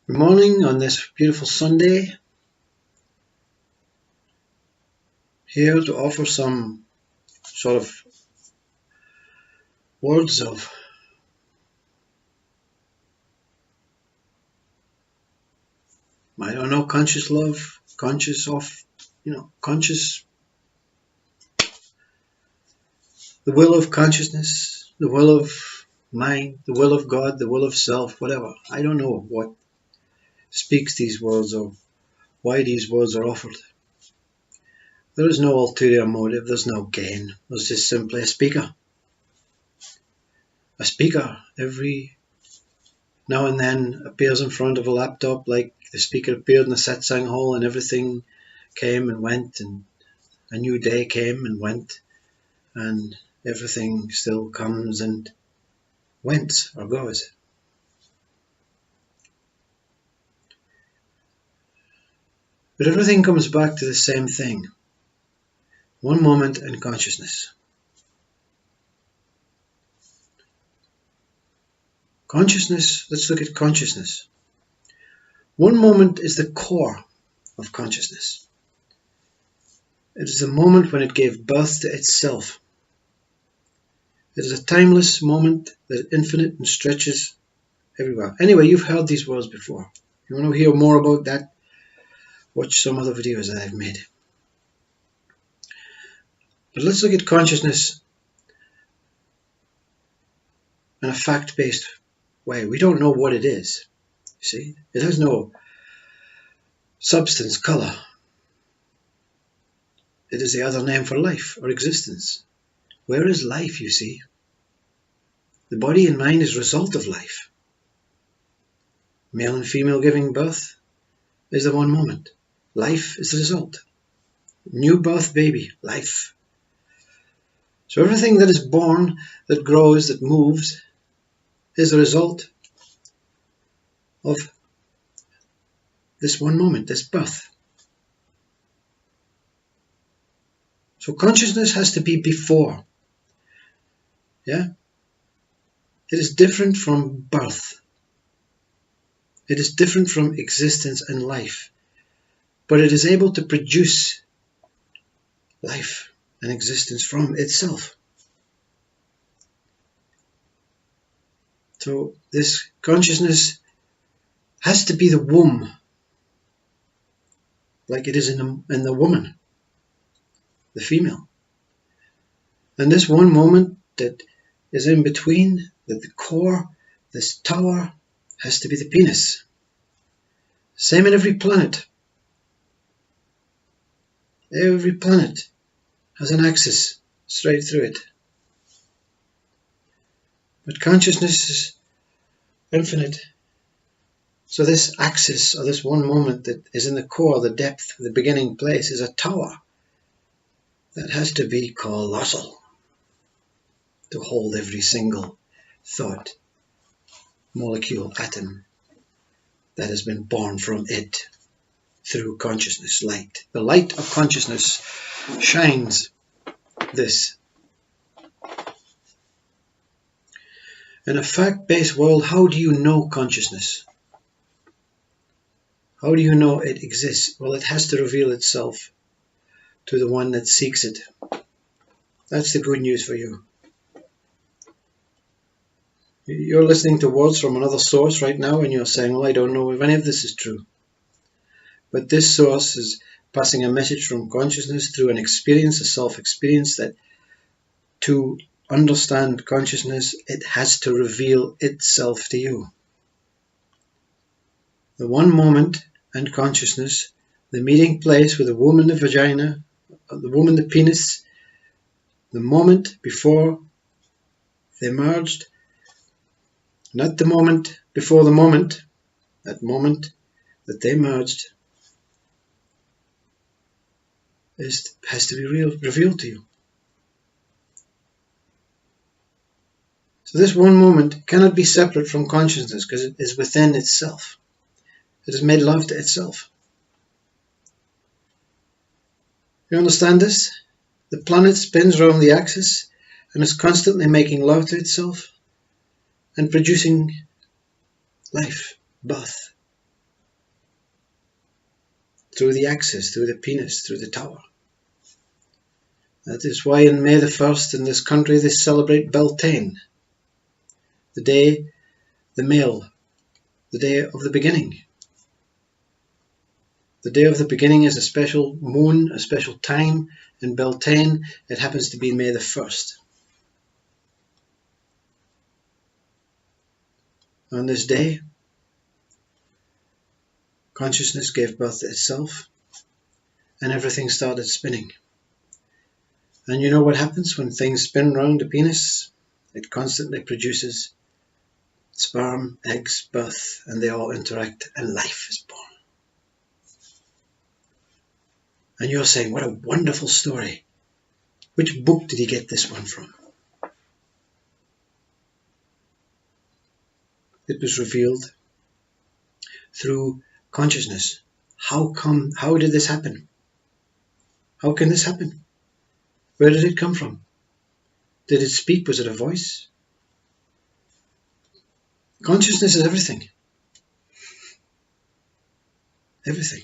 Good morning on this beautiful Sunday. Here to offer some sort of words of conscious love, conscious the will of consciousness, the will of mind, the will of God, the will of self, whatever. I don't know what speaks these words or why these words are offered. There is no ulterior motive, there's no gain, there's just simply a speaker. A speaker every now and then appears in front of a laptop like the speaker appeared in the satsang hall, and everything came and went, and a new day came and went, and everything still comes and went or goes. But everything comes back to the same thing. One moment in consciousness. Consciousness, let's look at consciousness. One moment is the core of consciousness. It is the moment when it gave birth to itself. It is a timeless moment that is infinite and stretches everywhere. Anyway, you've heard these words before. You want to hear more about that? Watch some other videos that I've made. But let's look at consciousness in a fact-based way. We don't know what it is. You see, it has no substance, color. It is the other name for life or existence. Where is life, you see? The body and mind is a result of life. Male and female giving birth is the one moment. Life is the result. New birth baby, life. So everything that is born, that grows, that moves, is a result of this one moment, this birth. So consciousness has to be before. Yeah? It is different from birth. It is different from existence and life. But it is able to produce life and existence from itself. So this consciousness has to be the womb, like it is in the woman, the female. And this one moment that is in between, that the core, this tower, has to be the penis. Same in every planet. Every planet has an axis straight through it. But consciousness is infinite. So this axis, or this one moment that is in the core, the depth, the beginning place, is a tower that has to be colossal to hold every single thought, molecule, atom that has been born from it through consciousness, light. The light of consciousness shines this. In a fact-based world, how do you know consciousness? How do you know it exists? Well, it has to reveal itself to the one that seeks it. That's the good news for you. You're listening to words from another source right now, and you're saying, well, I don't know if any of this is true. But this source is passing a message from consciousness through an experience, a self-experience, that to understand consciousness, it has to reveal itself to you. The one moment and consciousness, the meeting place with the womb and the vagina, the womb and the penis, the moment before they merged, not the moment before the moment, that moment that they merged, has to be revealed to you. So this one moment cannot be separate from consciousness because it is within itself. It has made love to itself. You understand this? The planet spins around the axis and is constantly making love to itself and producing life, birth. through the axis, through the penis, through the tower. That is why in May the 1st in this country they celebrate Beltane, the day, the male, the day of the beginning. The day of the beginning is a special moon, a special time in Beltane. It happens to be May the 1st. On this day, consciousness gave birth to itself and everything started spinning. And you know what happens when things spin round the penis? It constantly produces sperm, eggs, birth, and they all interact and life is born. And you're saying, what a wonderful story. Which book did he get this one from? It was revealed through consciousness. How did this happen? How can this happen? Where did it come from? Did it speak? Was it a voice? Consciousness is everything. Everything.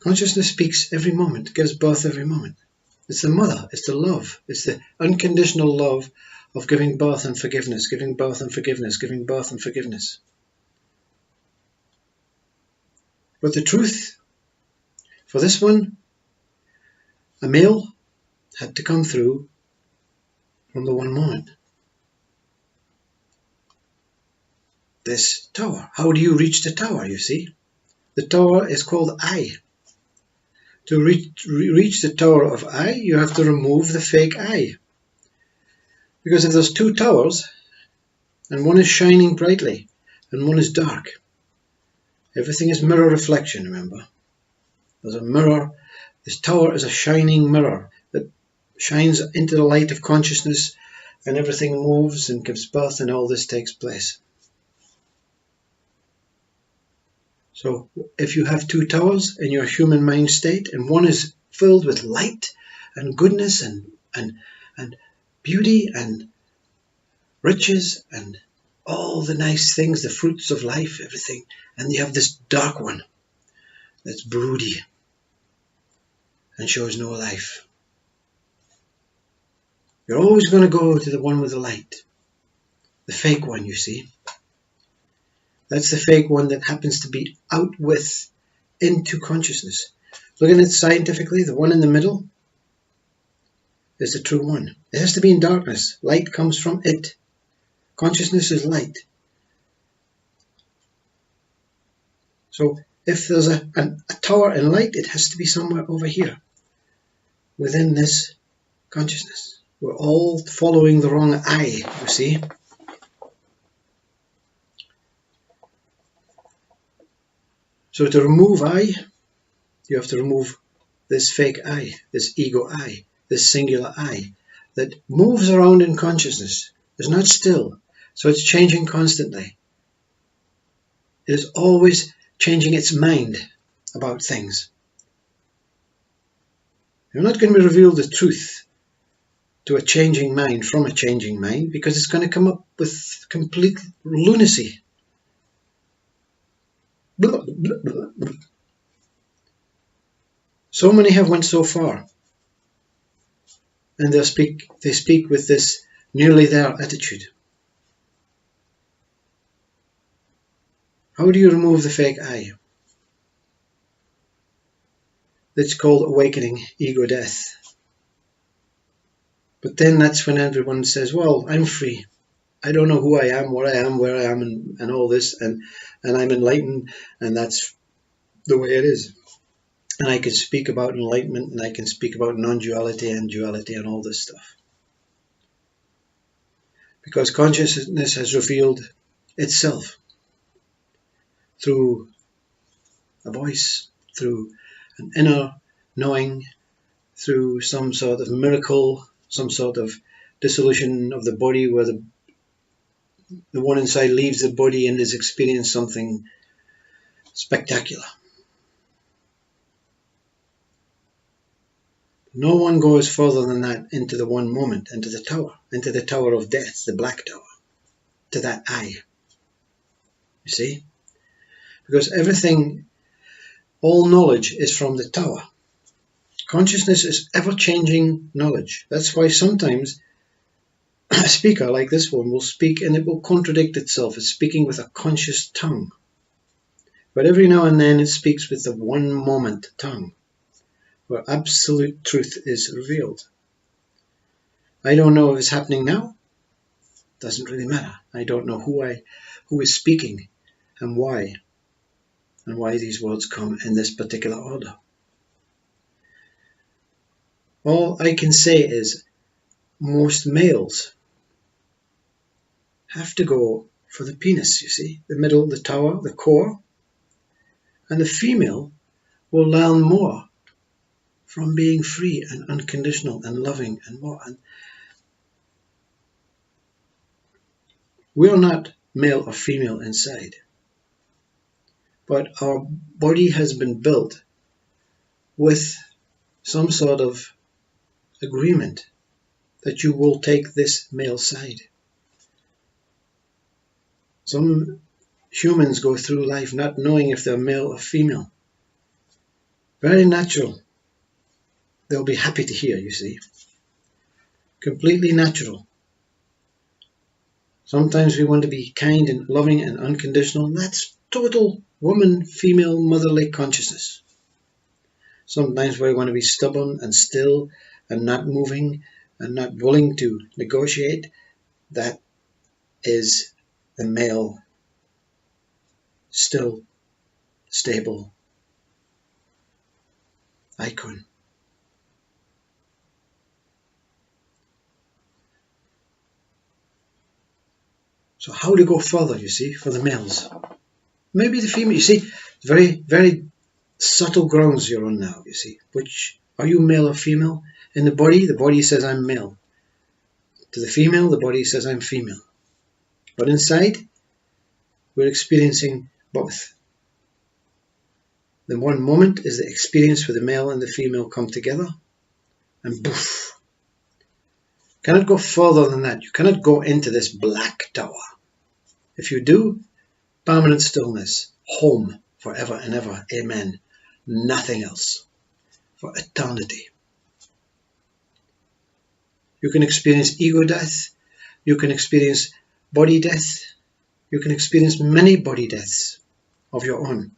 Consciousness speaks every moment, gives birth every moment. It's the mother, it's the love, it's the unconditional love of giving birth and forgiveness, giving birth and forgiveness, giving birth and forgiveness. But the truth, for this one, a male had to come through from the one moment. This tower. How do you reach the tower, you see? The tower is called I. To reach the tower of I, you have to remove the fake I. Because if there's two towers, and one is shining brightly, and one is dark, everything is mirror reflection, remember? There's a mirror. This tower is a shining mirror that shines into the light of consciousness, and everything moves and gives birth, and all this takes place. So if you have two towers in your human mind state, and one is filled with light and goodness and beauty and riches and all the nice things, the fruits of life, everything, and you have this dark one that's broody and shows no life, you're always going to go to the one with the light, the fake one, you see. That's the fake one that happens to be out with into consciousness. Looking at it scientifically, the one in the middle is the true one. It has to be in darkness. Light comes from it. Consciousness is light. So if there's a tower in light, it has to be somewhere over here within this consciousness. We're all following the wrong I, you see. So to remove I, you have to remove this fake I, this ego I, this singular I that moves around in consciousness. It's not still, so it's changing constantly. It is always changing its mind about things. You're not going to reveal the truth to a changing mind from a changing mind, because it's going to come up with complete lunacy. Blah, blah, blah, blah. So many have went so far, and they speak with this nearly there attitude. How do you remove the fake I? That's called awakening, ego death. But then that's when everyone says, well, I'm free. I don't know who I am, what I am, where I am, and all this, and I'm enlightened, and that's the way it is. And I can speak about enlightenment, and I can speak about non-duality and duality and all this stuff. Because consciousness has revealed itself through a voice, through an inner knowing, through some sort of miracle, some sort of dissolution of the body where the one inside leaves the body and has experienced something spectacular. No one goes further than that into the one moment, into the tower of death, the black tower, to that I. You see? Because everything All knowledge is from the tower. Consciousness is ever-changing knowledge. That's why sometimes a speaker like this one will speak and it will contradict itself. It's speaking with a conscious tongue. But every now and then it speaks with the one moment tongue, where absolute truth is revealed. I don't know if it's happening now. Doesn't really matter. I don't know who is speaking and why these words come in this particular order. All I can say is most males have to go for the penis, you see, the middle, the tower, the core, and the female will learn more from being free and unconditional and loving and more. And we are not male or female inside, but our body has been built with some sort of agreement that you will take this male side. Some humans go through life not knowing if they're male or female. Very natural. They'll be happy to hear, you see. Completely natural. Sometimes we want to be kind and loving and unconditional. That's total woman, female, motherly consciousness. Sometimes we want to be stubborn and still and not moving and not willing to negotiate. That is the male, still, stable icon. So how to go further, you see, for the males? Maybe the female, you see, very, very subtle grounds you're on now, you see. Which, are you male or female? In the body says I'm male. To the female, the body says I'm female. But inside, we're experiencing both. The one moment is the experience where the male and the female come together, and poof. Cannot go further than that. You cannot go into this black tower. If you do, permanent stillness, home forever and ever, amen. Nothing else for eternity. You can experience ego death, you can experience body death, you can experience many body deaths of your own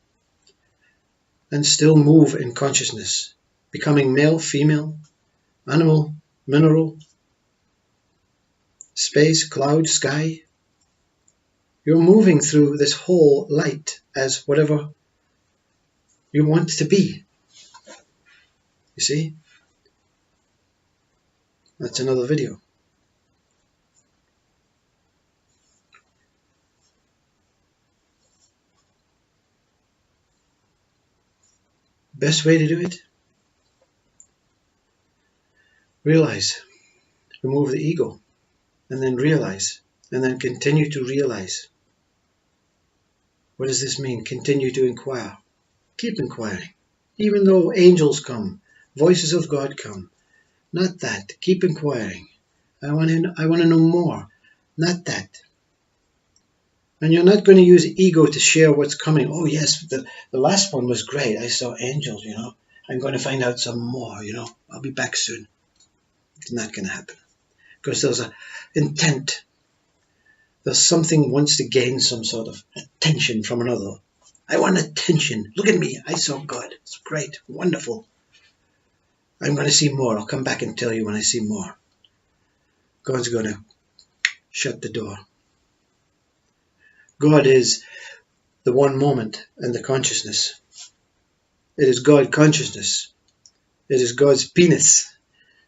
and still move in consciousness, becoming male, female, animal, mineral, space, cloud, sky. You're moving through this whole light as whatever you want to be. You see? That's another video. Best way to do it? Realize. Remove the ego. And then realize. And then continue to realize. What does this mean? Continue to inquire. Keep inquiring. Even though angels come, voices of God come. Not that. Keep inquiring. I want to know more. Not that. And you're not going to use ego to share what's coming. Oh yes, the last one was great. I saw angels, you know. I'm going to find out some more, you know. I'll be back soon. It's not going to happen. Because there's an intent. There's something wants to gain some sort of attention from another. I want attention. Look at me. I saw God. It's great. Wonderful. I'm going to see more. I'll come back and tell you when I see more. God's going to shut the door. God is the one moment and the consciousness. It is God consciousness. It is God's penis.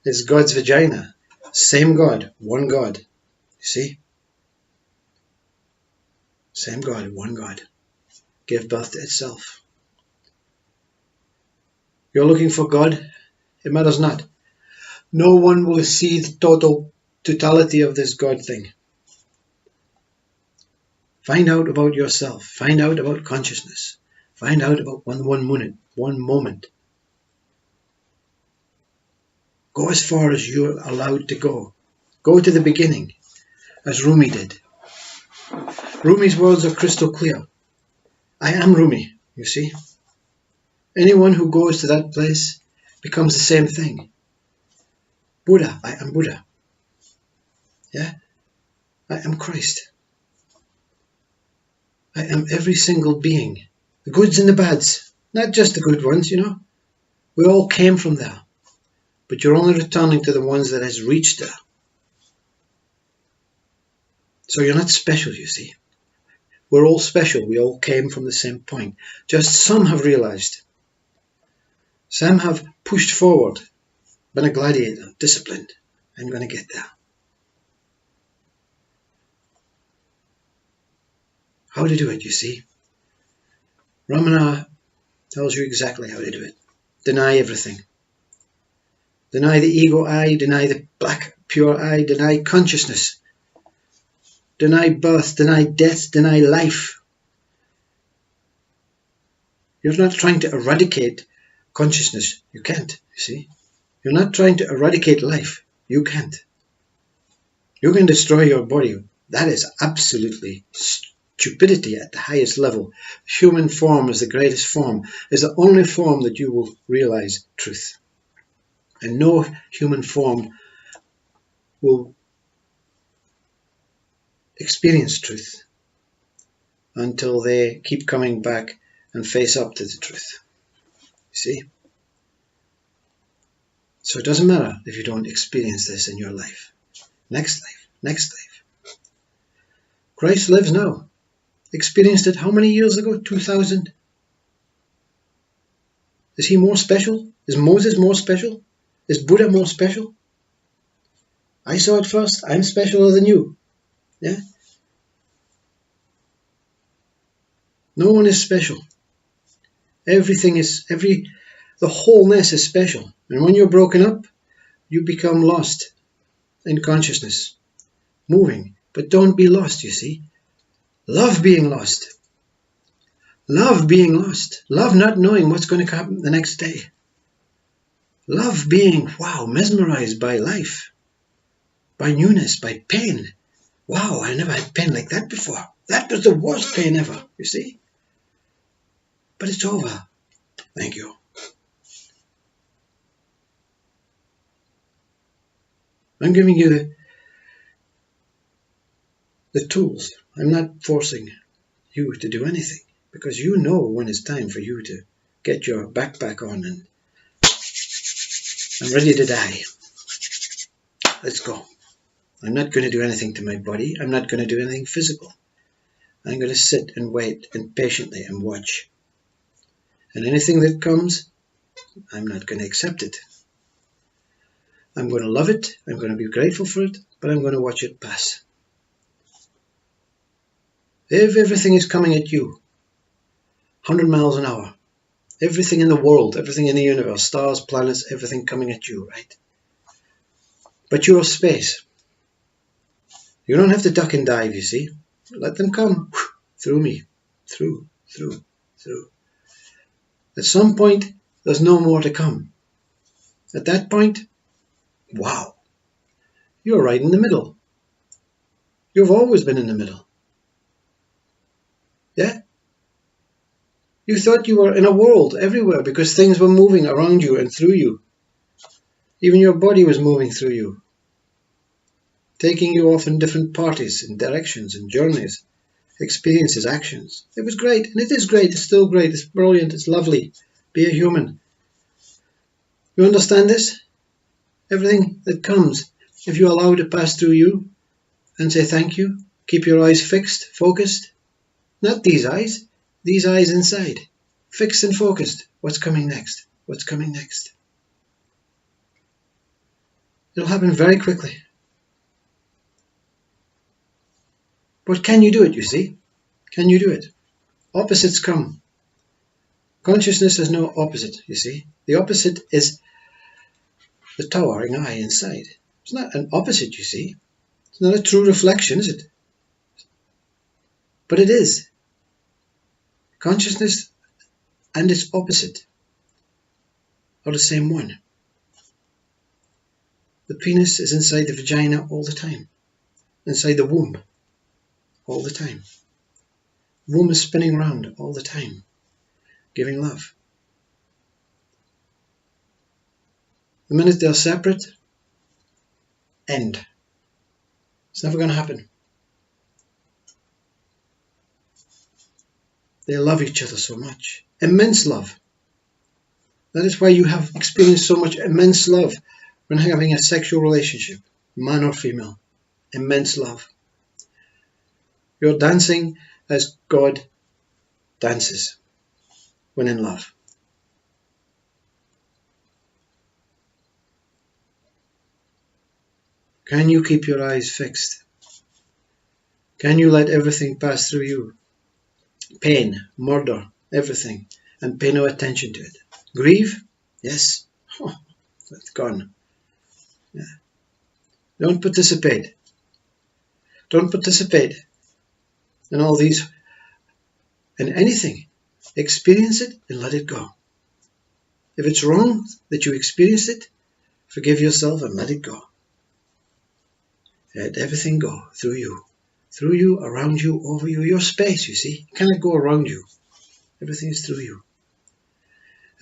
It is God's vagina. Same God, one God. You see? Same God, one God. Give birth to itself. You're looking for God? It matters not. No one will see the totality of this God thing. Find out about yourself. Find out about consciousness. Find out about one moment. Go as far as you're allowed to go. Go to the beginning, as Rumi did. Rumi's words are crystal clear. I am Rumi, you see. Anyone who goes to that place becomes the same thing. Buddha, I am Buddha. Yeah? I am Christ. I am every single being. The goods and the bads. Not just the good ones, you know. We all came from there. But you're only returning to the ones that has reached there. So you're not special, you see. We're all special. We all came from the same point. Just some have realized. Some have pushed forward. Been a gladiator, disciplined. I'm going to get there. How to do it, you see. Ramana tells you exactly how to do it. Deny everything. Deny the ego I, deny the black pure I, deny consciousness. Deny birth, deny death, deny life. You're not trying to eradicate consciousness. You can't, you see. You're not trying to eradicate life. You can't. You can destroy your body. That is absolutely stupidity at the highest level. Human form is the greatest form, is the only form that you will realize truth. And no human form will experience truth until they keep coming back and face up to the truth. You see? So it doesn't matter if you don't experience this in your life. Next life, next life. Christ lives now. Experienced it how many years ago? 2000? Is he more special? Is Moses more special? Is Buddha more special? I saw it first. I'm specialer than you. Yeah? No one is special. Everything is, the wholeness is special. And when you're broken up, you become lost in consciousness, moving. But don't be lost, you see. Love being lost. Love being lost. Love not knowing what's going to happen the next day. Love being, wow, mesmerized by life, by newness, by pain. Wow, I never had pain like that before. That was the worst pain ever, you see. But it's over. Thank you. I'm giving you the tools. I'm not forcing you to do anything, because you know when it's time for you to get your backpack on and I'm ready to die. Let's go. I'm not going to do anything to my body. I'm not going to do anything physical. I'm going to sit and wait and patiently and watch. And anything that comes, I'm not going to accept it. I'm going to love it. I'm going to be grateful for it, but I'm going to watch it pass. If everything is coming at you, 100 miles an hour, everything in the world, everything in the universe, stars, planets, everything coming at you, right? But you're space. You don't have to duck and dive, you see. Let them come through me, through. At some point, there's no more to come. At that point, wow, you're right in the middle. You've always been in the middle. Yeah? You thought you were in a world everywhere because things were moving around you and through you. Even your body was moving through you, taking you off in different parties and directions and journeys, experiences, actions. It was great, and it is great. It's still great. It's brilliant. It's lovely. Be a human. You understand this? Everything that comes, if you allow it to pass through you and say thank you, keep your eyes fixed, focused. Not these eyes inside. Fixed and focused. What's coming next? What's coming next? It'll happen very quickly. But can you do it, you see? Can you do it? Opposites come. Consciousness has no opposite, you see. The opposite is the towering I inside. It's not an opposite, you see. It's not a true reflection, is it? But it is. Consciousness and its opposite are the same one. The penis is inside the vagina all the time. Inside the womb all the time. The womb is spinning around all the time, giving love. The minute they're separate, end. It's never going to happen. They love each other so much. Immense love. That is why you have experienced so much immense love when having a sexual relationship, man or female. Immense love. You're dancing as God dances when in love. Can you keep your eyes fixed? Can you let everything pass through you? Pain, murder, everything, and pay no attention to it. Grieve? Yes. Oh, it's gone. Yeah. Don't participate. Don't participate in all these, in anything. Experience it and let it go. If it's wrong that you experienced it, forgive yourself and let it go. Let everything go through you, around you, over you, your space, you see. You cannot go around you. Everything is through you.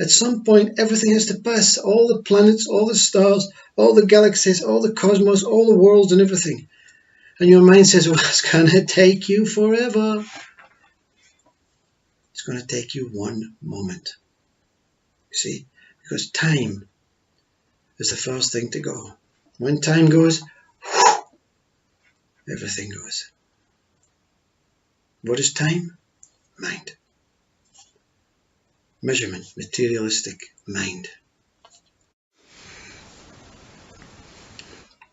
At some point, everything has to pass. All the planets, all the stars, all the galaxies, all the cosmos, all the worlds and everything. And your mind says, well, it's going to take you forever. It's going to take you one moment. You see? Because time is the first thing to go. When time goes, everything goes. What is time? Mind. Measurement, materialistic mind.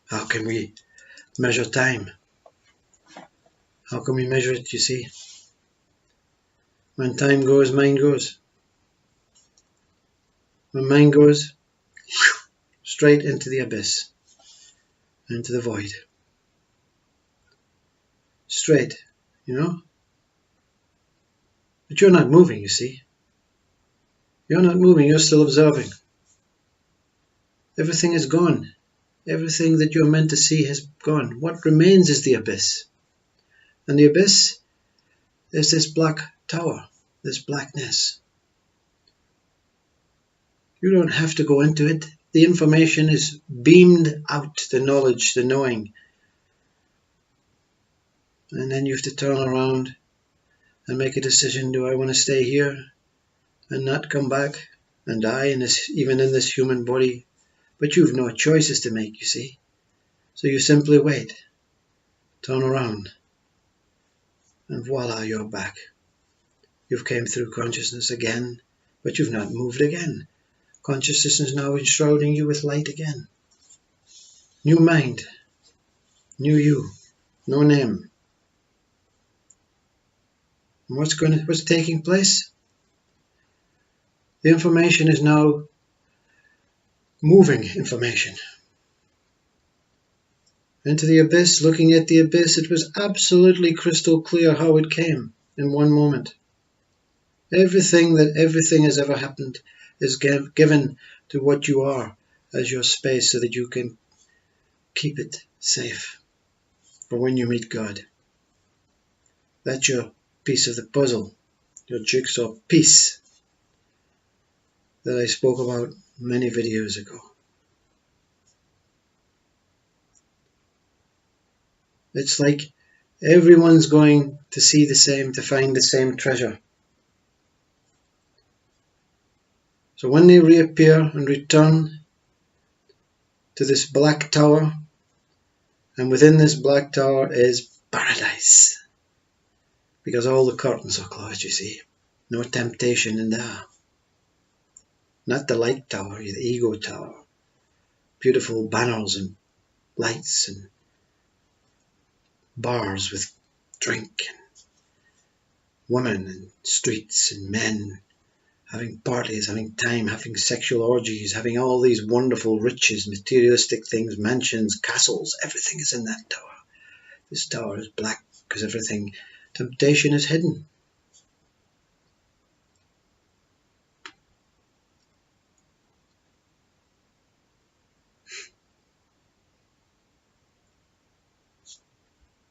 How can we measure time? How can we measure it, you see? When time goes, mind goes. When mind goes, straight into the abyss, into the void. Straight, you know? But you're not moving, you see. You're not moving, you're still observing. Everything is gone. Everything that you're meant to see has gone. What remains is the abyss. And the abyss is this black tower, this blackness. You don't have to go into it. The information is beamed out, the knowledge, the knowing. And then you have to turn around and make a decision. Do I want to stay here and not come back and die in this, even in this human body? But you've no choices to make, you see. So you simply wait, turn around, and voila, you're back. You've came through consciousness again, but you've not moved again. Consciousness is now enshrouding you with light again. New mind, new you, no name. And what's taking place? The information is now moving information into the abyss. Looking at the abyss, it was absolutely crystal clear how it came in one moment. Everything has ever happened is given to what you are as your space so that you can keep it safe for when you meet God. That's your piece of the puzzle, your jigsaw piece that I spoke about many videos ago. It's like everyone's going to see the same, to find the same treasure. So when they reappear and return to this black tower, and within this black tower is paradise. Because all the curtains are closed, you see. No temptation in there. Not the light tower, the ego tower. Beautiful banners and lights and bars with drink and women and streets and men having parties, having time, having sexual orgies, having all these wonderful riches, materialistic things, mansions, castles. Everything is in that tower. This tower is black because everything, temptation is hidden.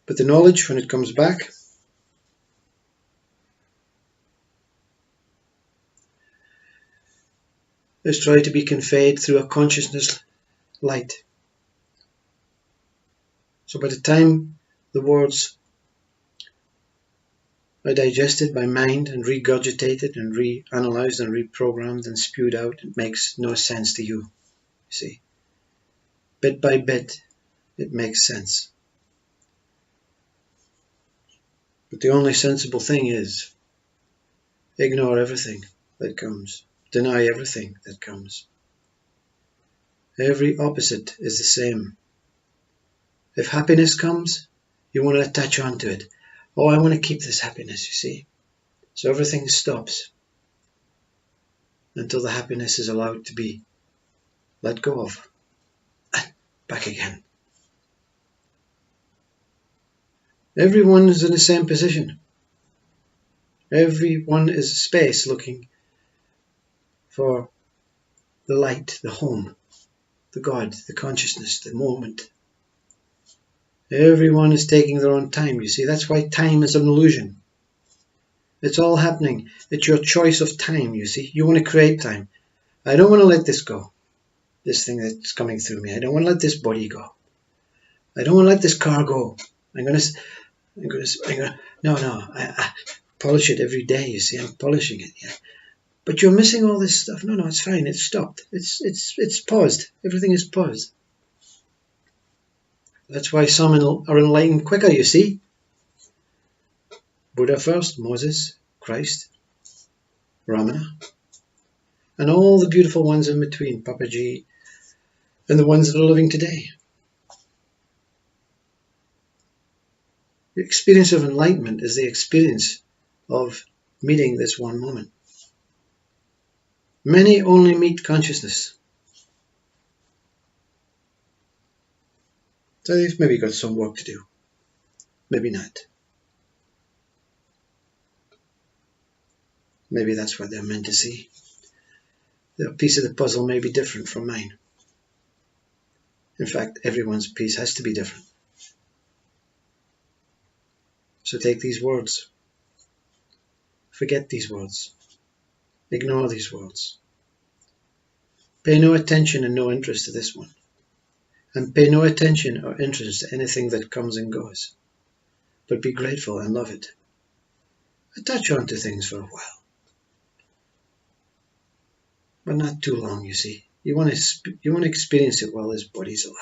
But the knowledge, when it comes back, is trying to be conveyed through a consciousness light. So by the time the words are digested by mind and regurgitated and reanalyzed and reprogrammed and spewed out, it makes no sense to you see. Bit by bit, it makes sense. But the only sensible thing is ignore everything that comes. Deny everything that comes. Every opposite is the same. If happiness comes, you want to attach onto it. Oh, I want to keep this happiness, you see. So everything stops until the happiness is allowed to be let go of. Back again. Everyone is in the same position. Everyone is a space looking for the light, the home, the God, the consciousness, the moment. Everyone is taking their own time, you see. That's why time is an illusion. It's all happening. It's your choice of time, you see. You want to create time. I don't want to let this go. This thing that's coming through me. I don't want to let this body go. I don't want to let this car go. I polish it every day, you see. I'm polishing it, yeah. But you're missing all this stuff. No, it's fine. It's stopped. It's paused. Everything is paused. That's why some are enlightened quicker, you see. Buddha first, Moses, Christ, Ramana, and all the beautiful ones in between, Papaji, and the ones that are living today. The experience of enlightenment is the experience of meeting this one moment. Many only meet consciousness. So they've maybe got some work to do. Maybe not. Maybe that's what they're meant to see. Their piece of the puzzle may be different from mine. In fact, everyone's piece has to be different. So take these words. Forget these words. Ignore these words. Pay no attention and no interest to this one. And pay no attention or interest to anything that comes and goes. But be grateful and love it. Attach on to things for a while. But not too long, you see. You want to experience it while this body's alive.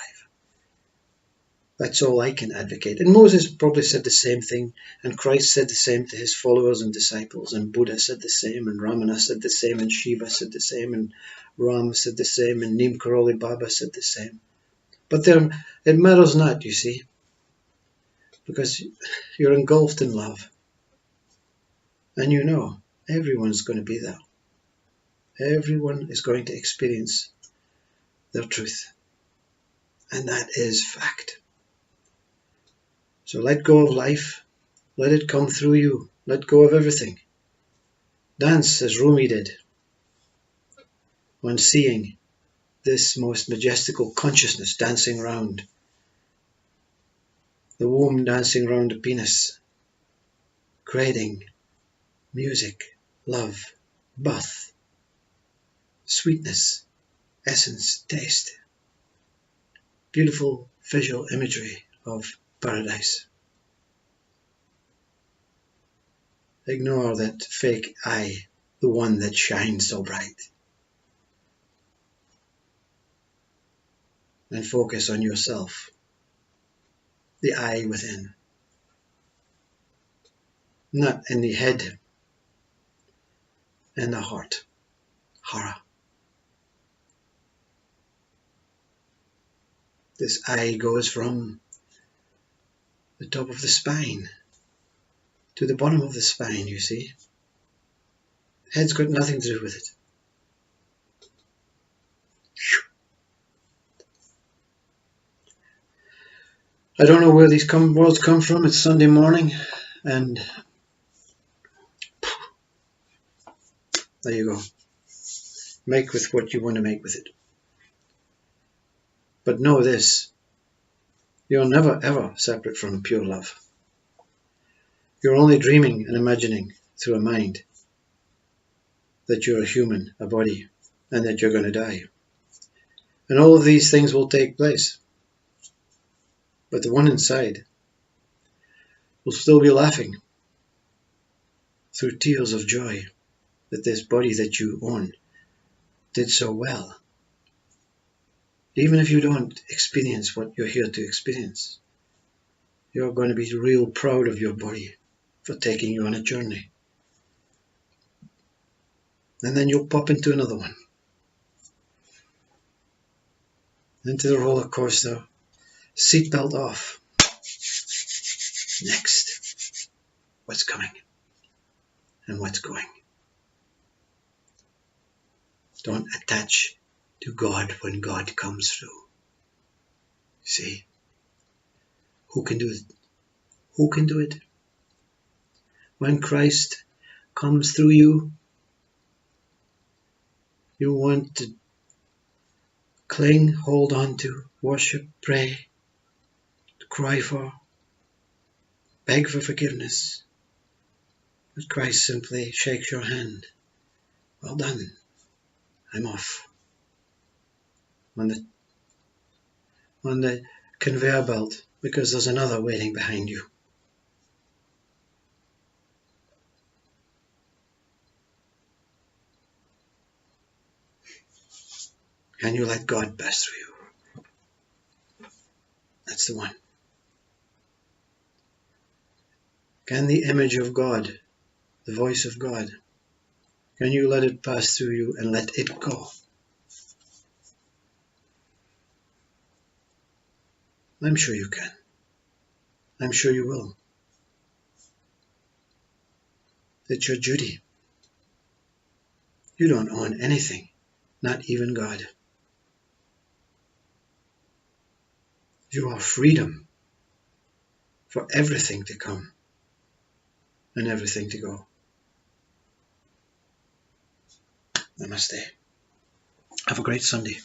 That's all I can advocate. And Moses probably said the same thing, and Christ said the same to his followers and disciples, and Buddha said the same, and Ramana said the same, and Shiva said the same, and Ram said the same, and Neem Karoli Baba said the same. But it matters not, you see, because you're engulfed in love. And you know, everyone's going to be there. Everyone is going to experience their truth. And that is fact. So let go of life. Let it come through you. Let go of everything. Dance as Rumi did when seeing this most majestical consciousness dancing round. The womb dancing round the penis. Creating music, love, birth, sweetness, essence, taste. Beautiful visual imagery of paradise. Ignore that fake I, the one that shines so bright. And focus on yourself, the I within. Not in the head and the heart. Hara. This I goes from the top of the spine to the bottom of the spine, you see. Head's got nothing to do with it. I don't know where these words come from. It's Sunday morning, and there you go. Make with what you want to make with it. But know this, you're never ever separate from pure love. You're only dreaming and imagining through a mind that you're a human, a body, and that you're going to die. And all of these things will take place. But the one inside will still be laughing through tears of joy that this body that you own did so well. Even if you don't experience what you're here to experience, you're going to be real proud of your body for taking you on a journey. And then you'll pop into another one. Into the roller coaster, seatbelt off. Next, what's coming and what's going. Don't attach to God when God comes through. See, who can do it? Who can do it? When Christ comes through you, you want to cling, hold on to, worship, pray, cry for, beg for forgiveness. But Christ simply shakes your hand. Well done. I'm off. On the conveyor belt, because there's another waiting behind you. Can you let God pass through you? That's the one. Can the image of God, the voice of God, can you let it pass through you and let it go? I'm sure you can. I'm sure you will. It's your duty. You don't own anything, not even God. You are freedom for everything to come and everything to go. Namaste. Have a great Sunday.